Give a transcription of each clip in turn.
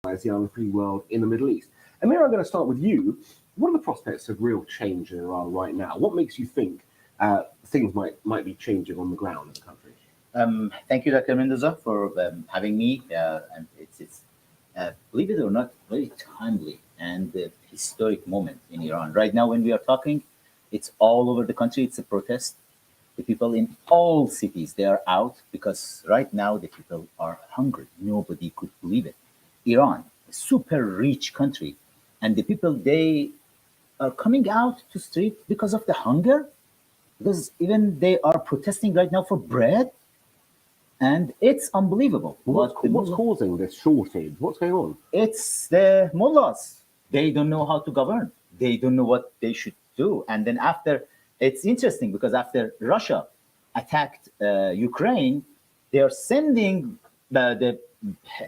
the unfree world in the Middle East. Amir, I'm going to start with you. What are the prospects of real change in Iran right now? What makes you think things might be changing on the ground in the country? Thank you, Dr. Mendoza, for having me. And it's believe it or not, very timely and historic moment in Iran. Right now, when we are talking, it's all over the country. It's a protest. The people in all cities, they are out because right now the people are hungry. Nobody could believe it. Iran, a super rich country, and the people, they are coming out to street because of the hunger, because even they are protesting right now for bread, and it's unbelievable. What's causing this shortage? What's going on? It's the mullahs. They don't know how to govern. They don't know what they should do. And then after, it's interesting because after Russia attacked Ukraine, they are sending the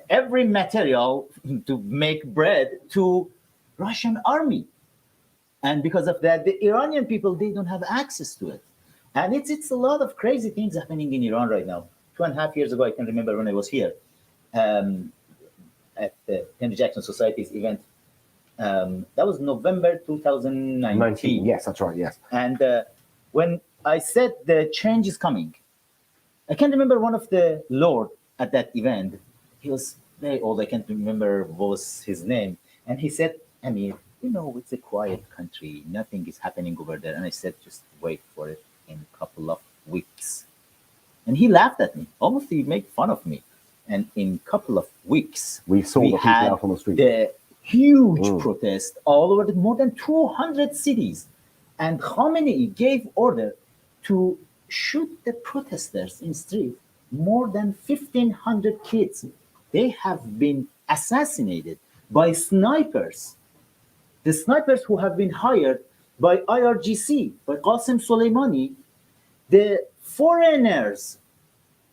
every material to make bread to Russian army. And because of that, the Iranian people, they don't have access to it. And it's a lot of crazy things happening in Iran right now. 2.5 years ago, I can remember when I was here at the Henry Jackson Society's event. That was November 2019. Yes, that's right, yes. And when I said the change is coming, I can remember one of the Lord at that event. He was very old. I can't remember what was his name. And he said, Amir, it's a quiet country. Nothing is happening over there. And I said, just wait for it in a couple of weeks. And he laughed at me. Almost he made fun of me. And in a couple of weeks, we saw the people out on the street. The huge protest all over more than 200 cities. And Khamenei gave order to shoot the protesters in street. More than 1,500 kids. They have been assassinated by snipers. The snipers who have been hired by IRGC, by Qasem Soleimani, the foreigners,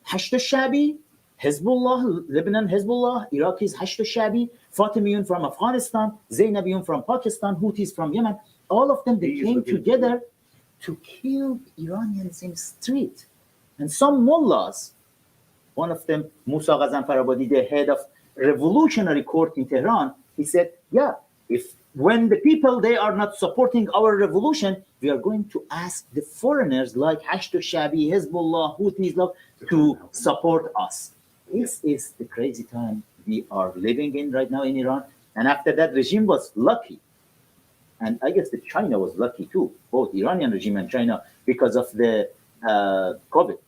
Hashd Shabi, Hezbollah, Lebanon Hezbollah, Iraqis Hashd Shabi, Fatimiyun from Afghanistan, Zainabiyun from Pakistan, Houthis from Yemen, all of them, they came together to kill Iranians in the street. And some mullahs, one of them, Musa Ghazanfarabadi, the head of revolutionary court in Tehran, he said, when the people, they are not supporting our revolution, we are going to ask the foreigners like Hashd Shabi, Hezbollah, Houthis to support us. This is the crazy time we are living in right now in Iran. And after that, regime was lucky. And I guess that China was lucky too, both Iranian regime and China, because of the COVID.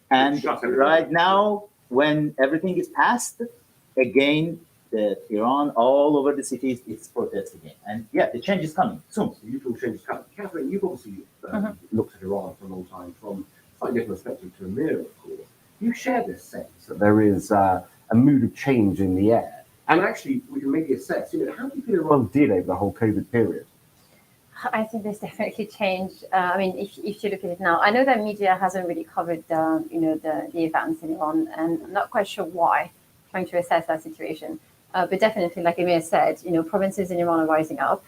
And right now, when everything is passed, again, the Iran, all over the cities, it's protests again. And the change is coming soon. So you feel change is coming. Catherine, you've obviously looked at Iran for a long time from a slightly different perspective to Amir, of course. You share this sense that there is a mood of change in the air. And actually, we can maybe assess, how do you feel Iran did over the whole COVID period? I think there's definitely change. I mean, if you look at it now, I know that media hasn't really covered, the events in Iran, and I'm not quite sure why, trying to assess that situation. But definitely, like Amir said, provinces in Iran are rising up.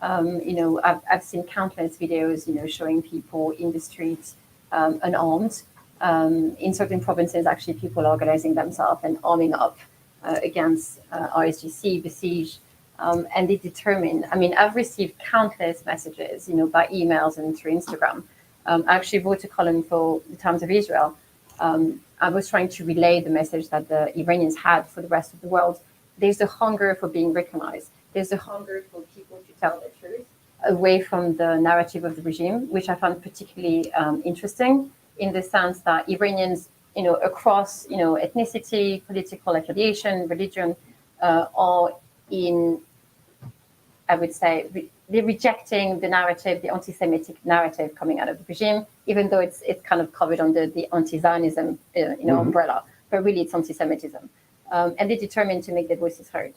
I've seen countless videos, showing people in the streets unarmed. In certain provinces, actually, people are organizing themselves and arming up against ISGC, Besiege. And they determine, I've received countless messages, by emails and through Instagram. I actually wrote a column for the Times of Israel. I was trying to relay the message that the Iranians had for the rest of the world. There's a hunger for being recognized. There's a hunger for people to tell the truth away from the narrative of the regime, which I found particularly interesting in the sense that Iranians, across, ethnicity, political affiliation, religion, are in, I would say, they're rejecting the narrative, the anti-Semitic narrative coming out of the regime, even though it's kind of covered under the anti-Zionism, umbrella, but really it's anti-Semitism. And they're determined to make their voices heard.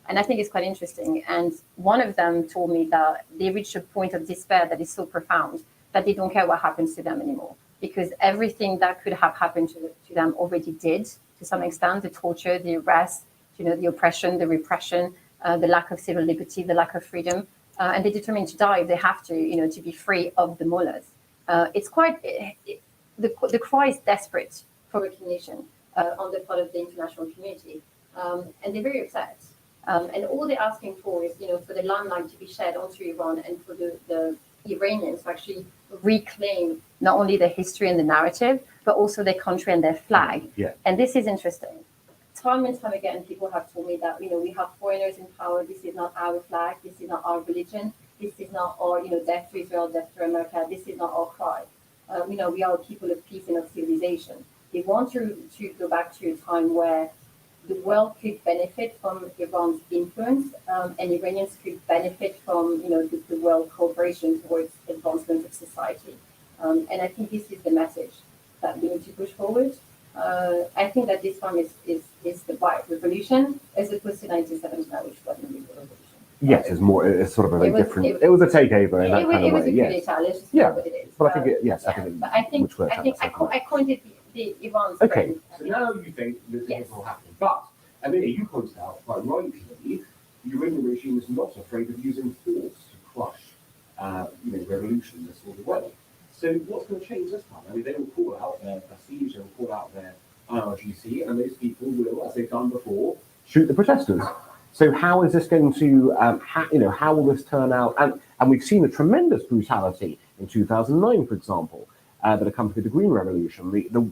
And I think it's quite interesting. And one of them told me that they reached a point of despair that is so profound that they don't care what happens to them anymore, because everything that could have happened to them already did, to some extent, the torture, the arrest, the oppression, the repression, the lack of civil liberty, the lack of freedom. And they're determined to die if they have to be free of the mullahs. It's quite, the cry is desperate for recognition on the part of the international community. And they're very upset. And all they're asking for is, for the limelight to be shared onto Iran and for the Iranians to actually reclaim not only their history and the narrative, but also their country and their flag. Yeah. And this is interesting. Time and time again, people have told me that, we have foreigners in power. This is not our flag. This is not our religion. This is not our, death to Israel, death to America. This is not our cry. We are a people of peace and of civilization. They want to go back to a time where the world could benefit from Iran's influence, and Iranians could benefit from, the world cooperation towards advancement of society. And I think this is the message that we need to push forward. I think that this time is the white revolution as opposed to 1979, which wasn't really a revolution. Yes, it's sort of a very different. It was a takeover in that kind of way. It was a coup Yes. d'etat. Let's just Yeah. call it what it is. But I think yes, I think. But I think I coined it the Iran's. Okay. friend. So now you think that Yes. this will happen, but Amelia, you pointed out quite rightly, the Iranian regime is not afraid of using force to crush, revolution in this sort of way. So what's going to change this time? I mean, they will call out their prestige, they will call out their IRGC, and those people will, as they've done before, shoot the protesters. So how is this going to, how will this turn out? And we've seen a tremendous brutality in 2009, for example, that accompanied the Green Revolution.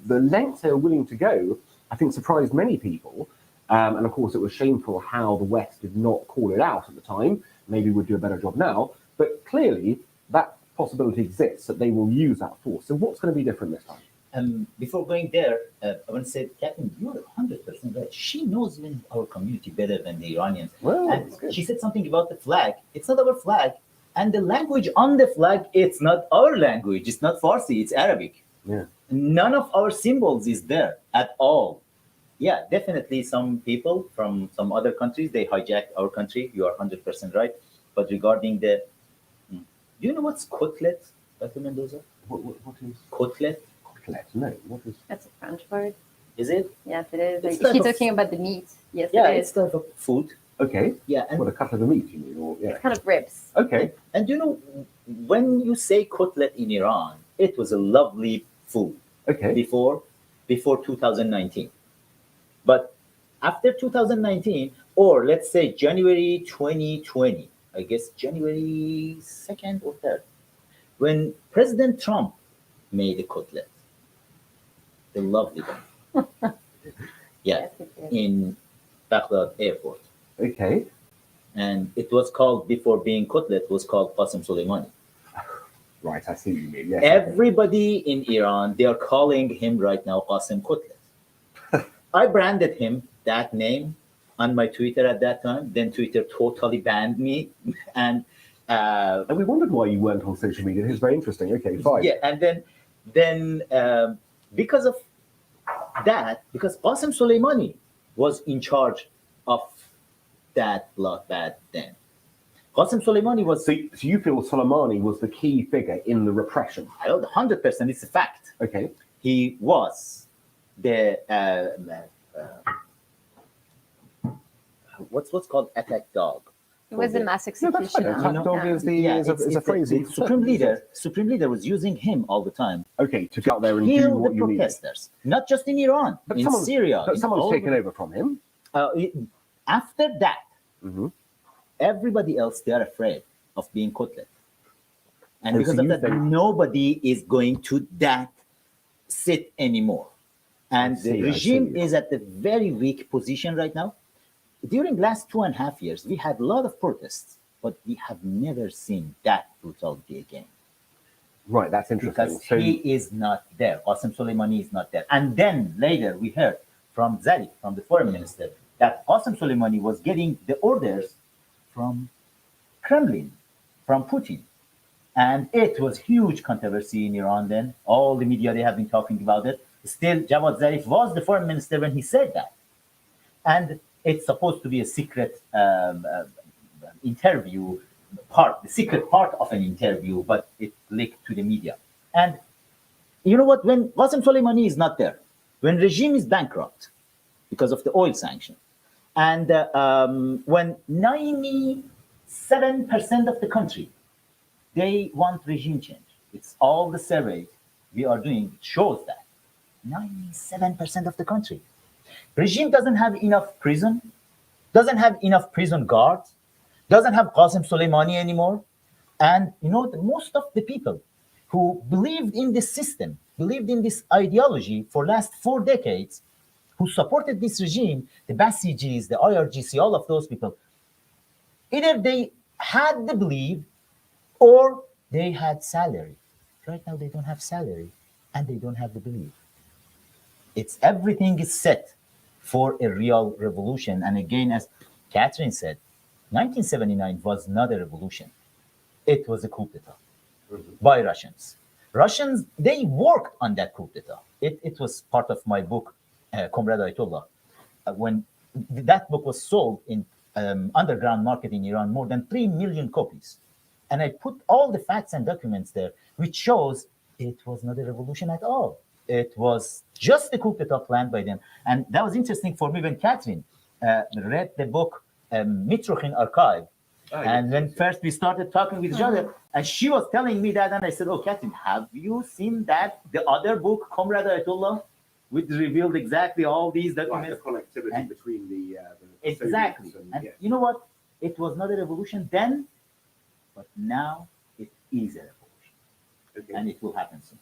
The lengths they were willing to go, I think, surprised many people. And of course, it was shameful how the West did not call it out at the time. Maybe we'd do a better job now. But clearly, that possibility exists that they will use that force. So what's going to be different this time? Before going there, I want to say, Captain, you're 100% right. She knows even our community better than the Iranians. Well, and she said something about the flag. It's not our flag. And the language on the flag, it's not our language. It's not Farsi, it's Arabic. Yeah. None of our symbols is there at all. Yeah, definitely some people from some other countries, they hijacked our country. You are 100% right. But regarding do you know what's côtelette, Dr. Mendoza? What is Côtelette? Côtelette? No, what is? That's a French word. Is it? Yes, it is. It's Is type she of- talking about the meat? Yes, Yeah, it it's is. type of food. Okay. Yeah, and What, a cut of the meat, you mean? Or, yeah. It's kind of ribs. Okay. And you know, when you say côtelette in Iran, it was a lovely food Okay. before 2019. But after 2019, or let's say January 2020, I guess January 2nd or 3rd, when President Trump made a côtelette, the lovely one. Yeah, Yes, it is. in Baghdad airport. Okay. And it was called, before being côtelette, was called Qasem Soleimani. Right, I see what you mean. Yes. Everybody in Iran, they are calling him right now Qasem Côtelette. I branded him that name on my Twitter at that time. Then Twitter totally banned me. And And we wondered why you weren't on social media. It's very interesting. Okay, fine. yeah, and then because of that, because Qasem Soleimani was in charge of that bloodbath then. Qasem Soleimani was, So you feel Soleimani was the key figure in the repression? 100%, it's a fact. Okay. He was the what's called attack dog. It was a mass No, that's fine. executioner. Attack dog is it's a phrase. The supreme leader was using him all the time. Okay, to go out there and do Kill what the you need. protesters, not just in Iran, in Syria. But in someone's all taken over. over from him. After that, Mm-hmm. everybody else, they are afraid of being côtelette. And Oh, because so of you that, think- nobody is going to that sit anymore. And I see, the I regime see. is at a very weak position right now. During last 2.5 years, we had a lot of protests, but we have never seen that brutality again. Right, that's interesting. Because So he is not there. Qasem Soleimani is not there. And then later we heard from Zarif, from the foreign minister, that Qasem Soleimani was getting the orders from Kremlin, from Putin. And it was huge controversy in Iran then. All the media, they have been talking about it. Still, Javad Zarif was the foreign minister when he said that. And it's supposed to be a secret interview part, the secret part of an interview, but it leaked to the media. And you know what? When Qasem Soleimani is not there, when regime is bankrupt because of the oil sanction, and when 97% of the country, they want regime change. It's all the surveys we are doing shows that 97% of the country. Regime doesn't have enough prison, doesn't have enough prison guards, doesn't have Qasem Soleimani anymore. And most of the people who believed in this system, believed in this ideology for last 4 decades, who supported this regime, the Basijis, the IRGC, all of those people, either they had the belief or they had salary. Right now, they don't have salary and they don't have the belief. It's everything is set for a real revolution. And again, as Catherine said, 1979 was not a revolution. It was a coup d'etat by Russians. Russians, they worked on that coup d'etat. It was part of my book, Comrade Ayatollah. When that book was sold in underground market in Iran, more than 3 million copies. And I put all the facts and documents there, which shows it was not a revolution at all. It was just a coup d'etat planned by them. And that was interesting for me when Catherine read the book Mitrokhin Archive. And when first we started talking with each other, and she was telling me that, and I said, "Oh, Catherine, have you seen that the other book, Comrade Ayatollah, which revealed exactly all these documents?" Like the connectivity between the exactly. Soviets And you know what? It was not a revolution then, but now it is a revolution, and it will happen soon.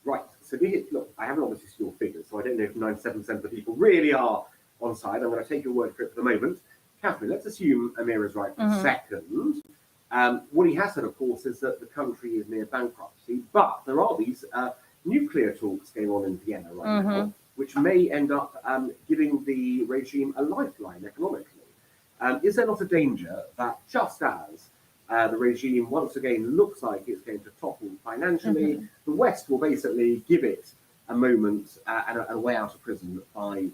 Right. So look, I haven't obviously seen your figures, so I don't know if 97% of the people really are on side. I'm going to take your word for it for the moment. Catherine, let's assume Amir is right for a second. What he has said, of course, is that the country is near bankruptcy, but there are these nuclear talks going on in Vienna right now, which may end up giving the regime a lifeline economically. Is there not a danger that just as the regime once again looks like it's going to topple financially, the West will basically give it a moment and a way out of prison by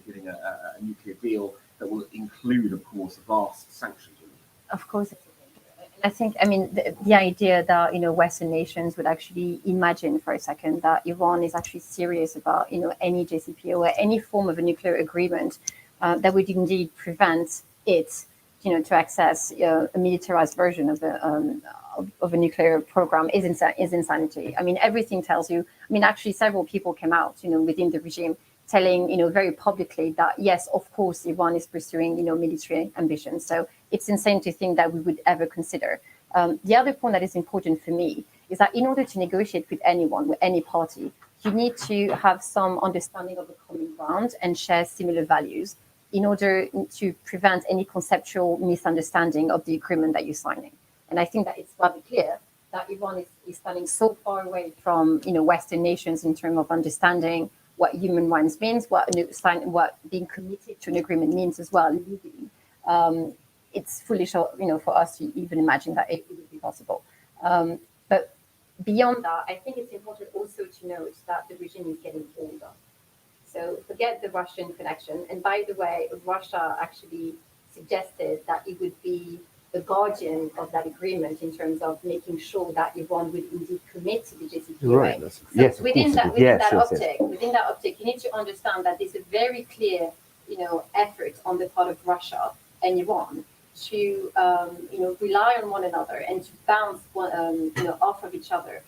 giving a nuclear deal that will include, of course, vast sanctions? Of course. I think, the idea that, Western nations would actually imagine for a second that Iran is actually serious about, any JCPOA or any form of a nuclear agreement that would indeed prevent it, to access a militarized version of a nuclear program is insanity. Everything tells you, actually several people came out, within the regime telling, very publicly that, yes, of course, Iran is pursuing, military ambitions. So it's insane to think that we would ever consider. The other point that is important for me is that in order to negotiate with anyone, with any party, you need to have some understanding of the common ground and share similar values in order to prevent any conceptual misunderstanding of the agreement that you're signing. And I think that it's rather clear that Iran is standing so far away from, Western nations in terms of understanding what human rights means, what being committed to an agreement means as well legally. It's foolish, for us to even imagine that it would be possible. But beyond that, I think it's important also to note that the regime is getting older. So forget the Russian connection. And by the way, Russia actually suggested that it would be the guardian of that agreement in terms of making sure that Iran would indeed commit to the JCPOA. Right. So yes, within that optic, you need to understand that there's a very clear, effort on the part of Russia and Iran to, rely on one another and to bounce off of each other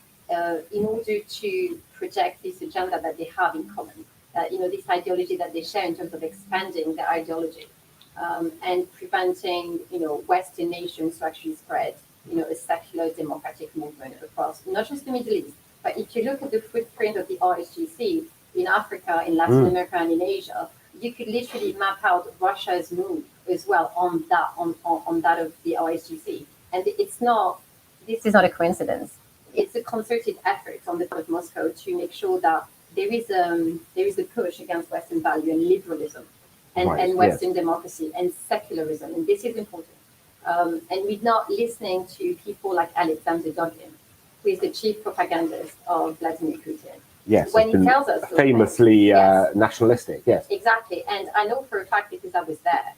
in order to project this agenda that they have in common. This ideology that they share in terms of expanding their ideology. And preventing, Western nations to actually spread, a secular democratic movement across not just the Middle East, but if you look at the footprint of the RSGC in Africa, in Latin America, and in Asia, you could literally map out Russia's move as well on that of the RSGC. And this is not a coincidence. It's a concerted effort on the part of Moscow to make sure that there is a push against Western value and liberalism. And Western democracy and secularism, and this is important. And we're not listening to people like Alexander Dugin, who is the chief propagandist of Vladimir Putin. Yes, when he tells us famously nationalistic. Yes, exactly. And I know for a fact because I was there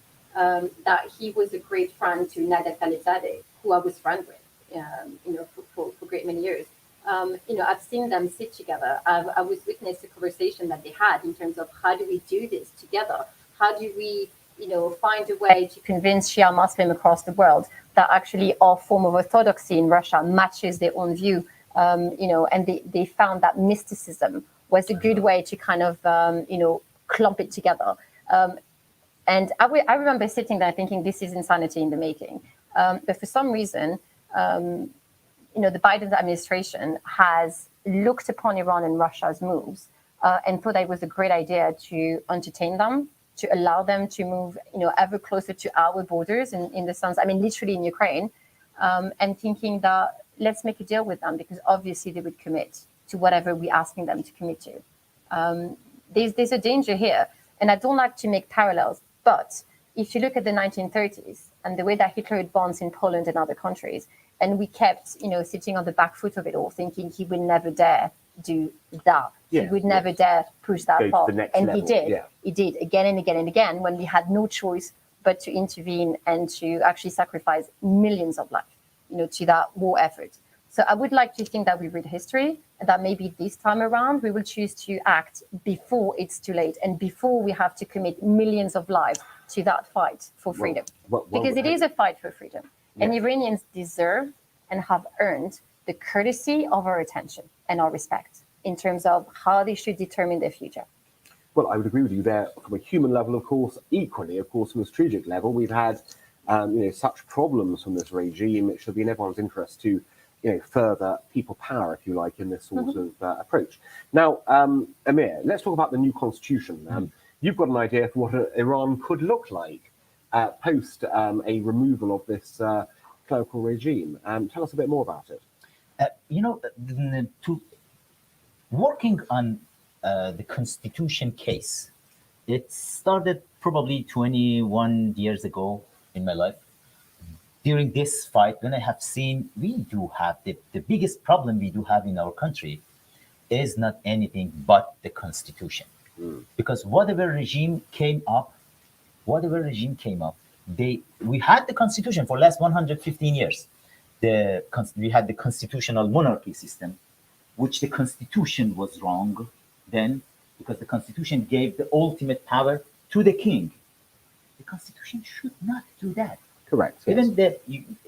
that he was a great friend to Nader Khalilzadeh, who I was friends with, for great many years. I've seen them sit together. I was witness to a conversation that they had in terms of how do we do this together. How do we, find a way to convince Shia Muslim across the world that actually our form of orthodoxy in Russia matches their own view, and they found that mysticism was a good way to kind of, clump it together. And I remember sitting there thinking, this is insanity in the making. But for some reason, the Biden administration has looked upon Iran and Russia's moves and thought that it was a great idea to entertain them, to allow them to move, ever closer to our borders in the sense, literally in Ukraine, and thinking that let's make a deal with them because obviously they would commit to whatever we're asking them to commit to. There's a danger here, and I don't like to make parallels, but if you look at the 1930s and the way that Hitler had bombs in Poland and other countries, and we kept, sitting on the back foot of it all, thinking he would never dare do that. He would never dare push that far. And he did. Yeah. He did again and again and again when we had no choice but to intervene and to actually sacrifice millions of lives, to that war effort. So I would like to think that we read history and that maybe this time around we will choose to act before it's too late and before we have to commit millions of lives to that fight for freedom. Because it is a fight for freedom. And Iranians deserve and have earned the courtesy of our attention and our respect in terms of how they should determine their future. Well, I would agree with you there from a human level, of course. Equally, of course, from a strategic level, we've had such problems from this regime. It should be in everyone's interest to further people power, if you like, in this sort of approach. Now, Amir, let's talk about the new constitution. You've got an idea for what Iran could look like post a removal of this clerical regime. Tell us a bit more about it. Working on the constitution case, it started probably 21 years ago in my life. During this fight, when I have seen, we do have the biggest problem we do have in our country is not anything but the constitution. Because whatever regime came up, we had the constitution for last 115 years. We had the constitutional monarchy system, which the constitution was wrong then, because the constitution gave the ultimate power to the king. The constitution should not do that. Correct. Even the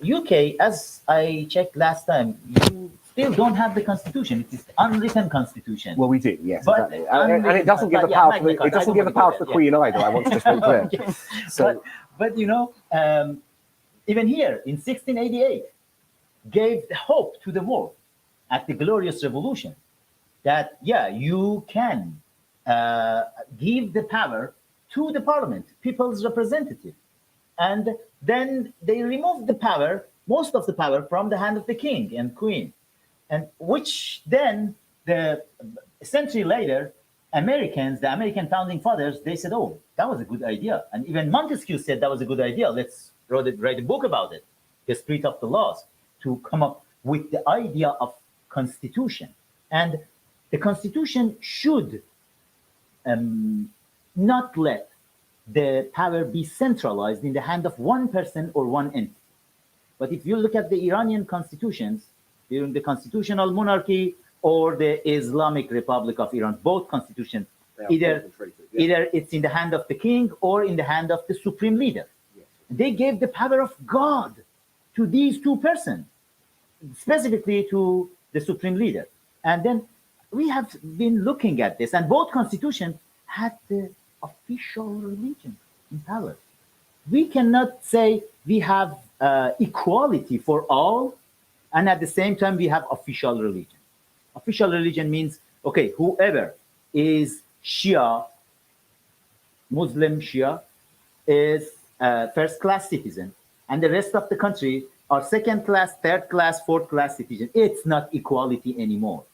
UK, as I checked last time, you still don't have the constitution. It is the unwritten constitution. Well, we do, yes, exactly. And it doesn't give the power to the, it doesn't give the power to the Queen either. I want to just make clear. Okay. So, but even here in 1688, gave the hope to the world at the Glorious Revolution that you can give the power to the parliament, people's representative. And then they removed the power, most of the power, from the hand of the king and queen. And which then, a century later, the American founding fathers, they said, oh, that was a good idea. And even Montesquieu said that was a good idea. Let's write a book about it, The Spirit of the Laws, to come up with the idea of constitution. And the constitution should not let the power be centralized in the hand of one person or one entity. But if you look at the Iranian constitutions, during the constitutional monarchy or the Islamic Republic of Iran, both constitutions, either it's in the hand of the king or in the hand of the supreme leader. Yes. They gave the power of God to these two persons, specifically to the supreme leader. And then we have been looking at this, and both constitutions had the official religion in power. We cannot say we have equality for all, and at the same time we have official religion. Official religion means, okay, whoever is Shia, Muslim Shia, is a first-class citizen, and the rest of the country are second-class, third-class, fourth-class citizen. It's not equality anymore.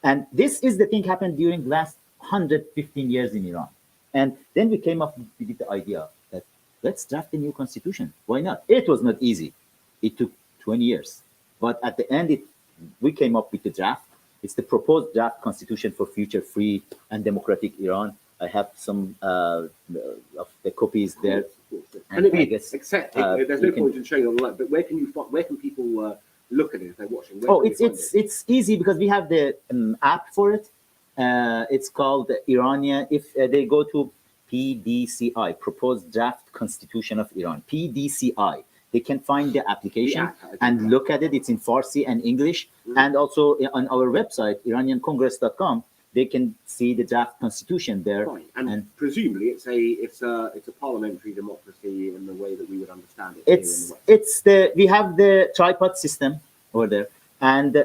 And this is the thing happened during the last 115 years in Iran. And then we came up with the idea that let's draft a new constitution. Why not? It was not easy. It took 20 years. But at the end, we came up with the draft. It's the proposed draft constitution for future free and democratic Iran. I have some of the copies there. And I guess, there's no point in showing online, but where can people look at it if they're watching? It's easy because we have the app for it. It's called Iranian. If they go to PDCI, Proposed Draft Constitution of Iran, PDCI, they can find the application and look at it. It's in Farsi and English, and also on our website, IranianCongress.com. they can see the draft constitution there. Right, and presumably it's a parliamentary democracy in the way that we would understand it. We have the tripod system over there, and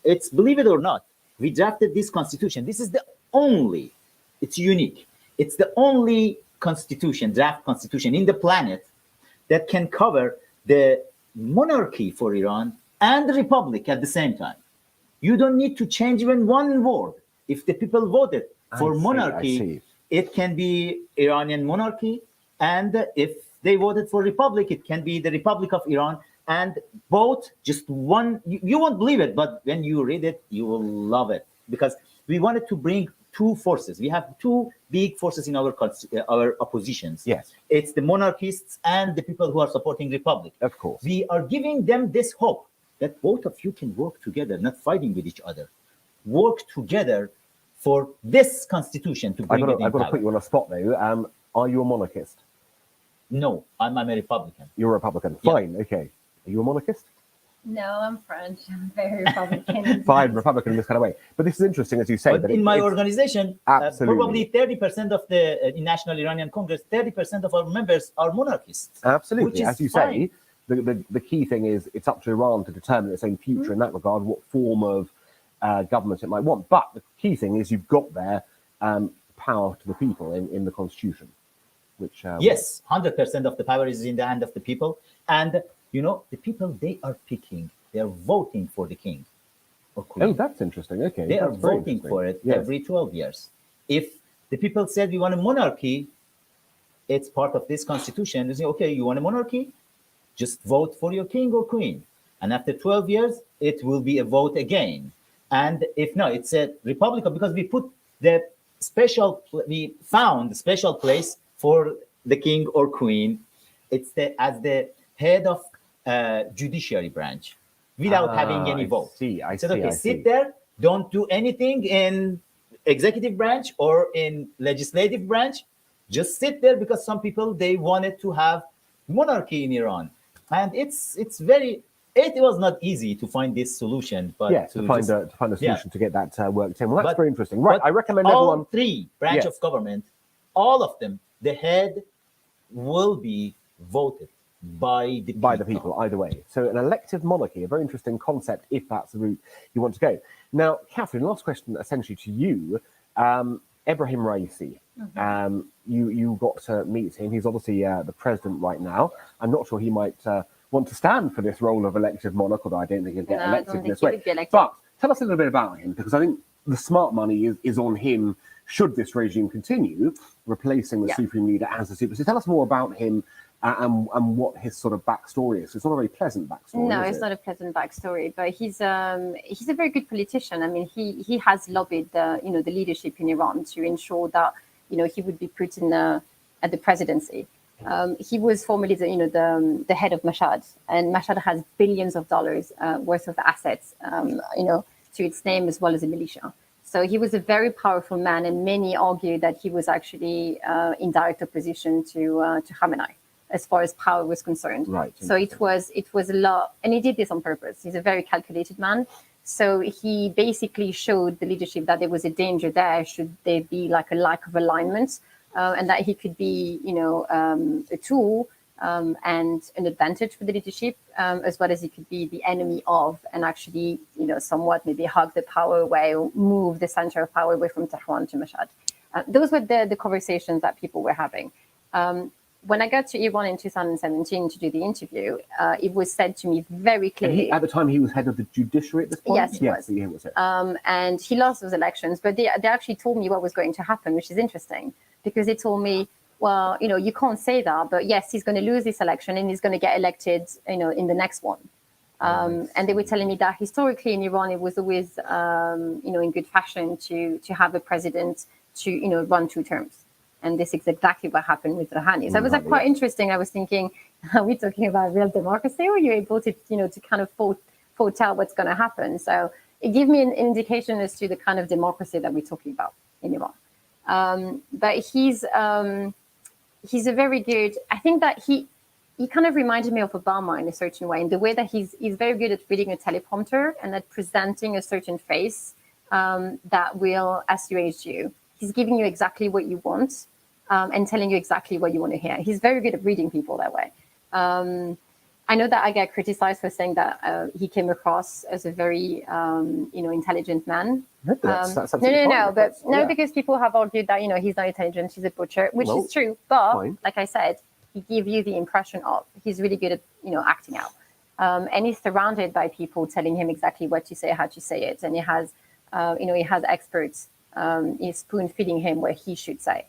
it's, believe it or not, we drafted this constitution. This is the only, it's unique. It's the only draft constitution in the planet that can cover the monarchy for Iran and the republic at the same time. You don't need to change even one word. If the people voted for monarchy, it can be Iranian monarchy, and if they voted for republic, it can be the Republic of Iran. And both, just one, you won't believe it, but when you read it, you will love it, because we wanted to bring two forces. We have two big forces in our oppositions. Yes. It's the monarchists and the people who are supporting republic. Of course. We are giving them this hope that both of you can work together, not fighting with each other. Work together for this constitution to bring it in I've got to power. put you on a spot though. Are you a monarchist? No, I'm a Republican. You're a Republican. Yeah. Fine, okay. Are you a monarchist? No, I'm French. I'm very Republican. Fine, Republican in this kind of way. But this is interesting, as you say. But in my organization, absolutely. probably 30% of the National Iranian Congress, 30% of our members are monarchists. Absolutely. As you fine. say, the key thing is it's up to Iran to determine its own future in that regard, what form of government it might want. But the key thing is you've got there power to the people in the constitution. Which yes, 100% of the power is in the hand of the people. And the people, they are picking, they are voting for the king or queen. Oh, that's interesting. Okay. They are voting for it every 12 years. If the people said we want a monarchy, it's part of this constitution. They say, okay, you want a monarchy? Just vote for your king or queen. And after 12 years, it will be a vote again. And if no, it's a republic, because we found a special place for the king or queen. It's as the head of judiciary branch without having any vote. I said, see, okay, I sit see. there, don't do anything in executive branch or in legislative branch. Just sit there, because some people, they wanted to have monarchy in Iran. And it was not easy to find this solution, but to find a solution to get that worked in. Well, that's very interesting. Right, I recommend all everyone. Three branch of government, all of them, the head will be voted by the people either way. So an elective monarchy, a very interesting concept if that's the route you want to go. Now, Catherine, last question essentially to you. Ebrahim Raisi, you got to meet him. He's obviously the president right now. I'm not sure he might want to stand for this role of elective monarch, although I don't think he'll get elected in this way. But tell us a little bit about him, because I think the smart money is on him should this regime continue, replacing the supreme leader as the super. So tell us more about him and what his sort of backstory is. It's not a very pleasant backstory. No, it's not a pleasant backstory, but he's a very good politician. I mean, he has lobbied the leadership in Iran to ensure that he would be put in at the presidency. He was formerly the head of Mashhad, and Mashhad has billions of dollars worth of assets to its name, as well as a militia. So he was a very powerful man, and many argue that he was actually in direct opposition to Khamenei as far as power was concerned. Right. So it was a lot, and he did this on purpose. He's a very calculated man. So he basically showed the leadership that there was a danger there should there be like a lack of alignment, and that he could be, a tool and an advantage for the leadership, as well as he could be the enemy of, and actually, somewhat maybe hug the power away or move the center of power away from Tehran to Mashhad. Those were the conversations that people were having. When I got to Iran in 2017 to do the interview, it was said to me very clearly. At the time, he was head of the judiciary at this point? Yes, he was. And he lost those elections, but they actually told me what was going to happen, which is interesting, because they told me, well, you can't say that, but yes, he's going to lose this election and he's going to get elected, in the next one. And they were telling me that historically in Iran, it was always, in good fashion to have a president to, run 2 terms. And this is exactly what happened with Rouhani. So it was quite interesting. I was thinking, are we talking about real democracy, or are you able to, to kind of foretell what's going to happen? So it gave me an indication as to the kind of democracy that we're talking about in Iran. But he's a very good. I think that he kind of reminded me of Obama in a certain way, in the way that he's very good at reading a teleprompter and at presenting a certain face that will assuage you. He's giving you exactly what you want and telling you exactly what you want to hear. He's very good at reading people that way. I know that I get criticized for saying that he came across as a very, intelligent man. That's No, absolutely fine. but Yeah. because people have argued that he's not intelligent, he's a butcher, which Well, is true. But fine. like I said, he gives you the impression of he's really good at acting out, and he's surrounded by people telling him exactly what to say, how to say it, and he has experts he's spoon feeding him where he should say.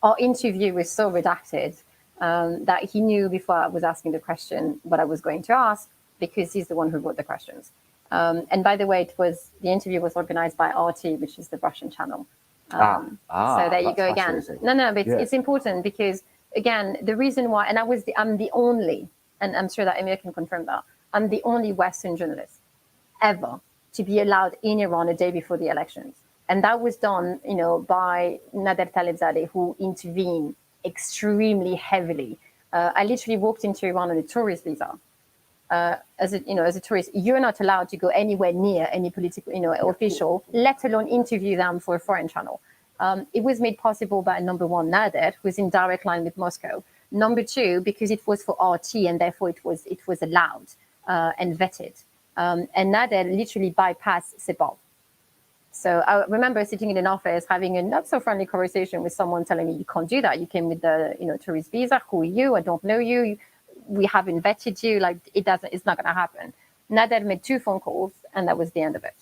Our interview was so redacted that he knew before I was asking the question what I was going to ask because he's the one who wrote the questions. And by the way, the interview was organized by RT, which is the Russian channel. So there you that's go again. fascinating. No, but it's important because again, the reason why, and I'm the only, and I'm sure that Emir can confirm that, I'm the only Western journalist ever to be allowed in Iran a day before the elections. And that was done, by Nader Talebzadeh, who intervened extremely heavily. I literally walked into Iran on a tourist visa. As a tourist, you're not allowed to go anywhere near any political, official, let alone interview them for a foreign channel. It was made possible by number one, Nader, who's in direct line with Moscow. Number two, because it was for RT and therefore it was allowed and vetted. And Nader literally bypassed Sepal. So I remember sitting in an office having a not so friendly conversation with someone telling me, you can't do that. You came with the tourist visa. Who are you? I don't know you. We haven't vetted you. Like it's not going to happen. Nader made 2 phone calls and that was the end of it.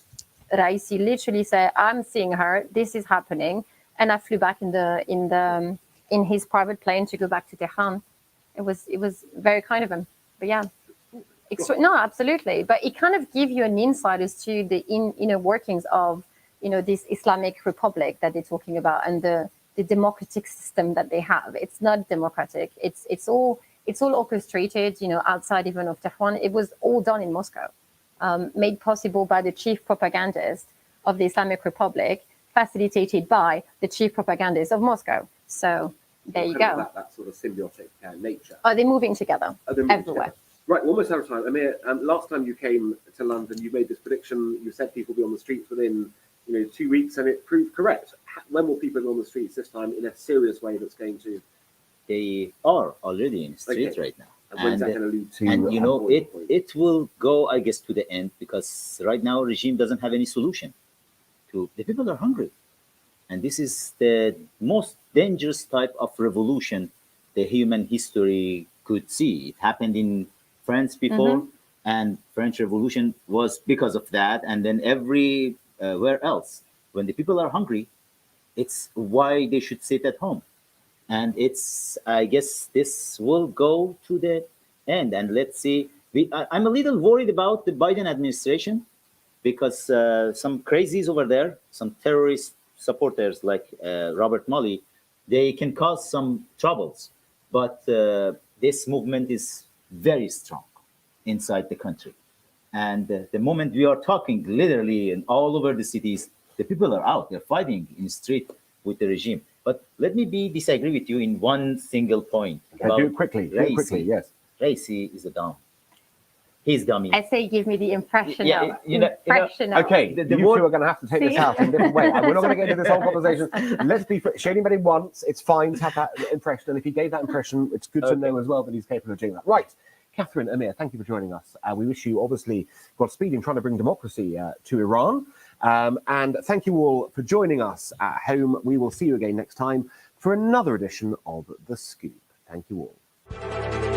Raisi literally said, I'm seeing her. This is happening. And I flew back in his private plane to go back to Tehran. It was very kind of him. But yeah. No, absolutely. But it kind of gives you an insight as to the inner workings of this Islamic Republic that they're talking about and the democratic system that they have. It's not democratic. It's all orchestrated, outside even of Tehran. It was all done in Moscow, made possible by the chief propagandist of the Islamic Republic, facilitated by the chief propagandist of Moscow. So there you go. That sort of symbiotic nature. Are they moving together everywhere? Together. Right, we're almost out of time. Amir, last time you came to London, you made this prediction. You said people will be on the streets within 2 weeks, and it proved correct. When will people be on the streets this time in a serious way that's going to? They are already in the streets right now. And when's that going to lead to? And it will go, I guess, to the end because right now regime doesn't have any solution. The people are hungry, and this is the most dangerous type of revolution the human history could see. It happened in France before, and French Revolution was because of that, and then everywhere else. When the people are hungry, it's why they should sit at home. And I guess this will go to the end. And let's see. I'm a little worried about the Biden administration because some crazies over there, some terrorist supporters like Robert Mueller, they can cause some troubles. But this movement is very strong inside the country. And the moment we are talking, literally, and all over the cities, the people are out. They're fighting in the street with the regime. But let me disagree with you in one single point. Do it quickly. Yes. Raisi is a dumb. He's dummy. I say give me the impression of. Okay, you two are going to have to take this out in a different way. We're not going to get into this whole conversation. Let's be shady anybody wants. It's fine to have that impression. And if he gave that impression, it's good to know as well that he's capable of doing that. Right. Catherine, Amir, thank you for joining us. We wish you, obviously, Godspeed in trying to bring democracy to Iran. And thank you all for joining us at home. We will see you again next time for another edition of The Scoop. Thank you all.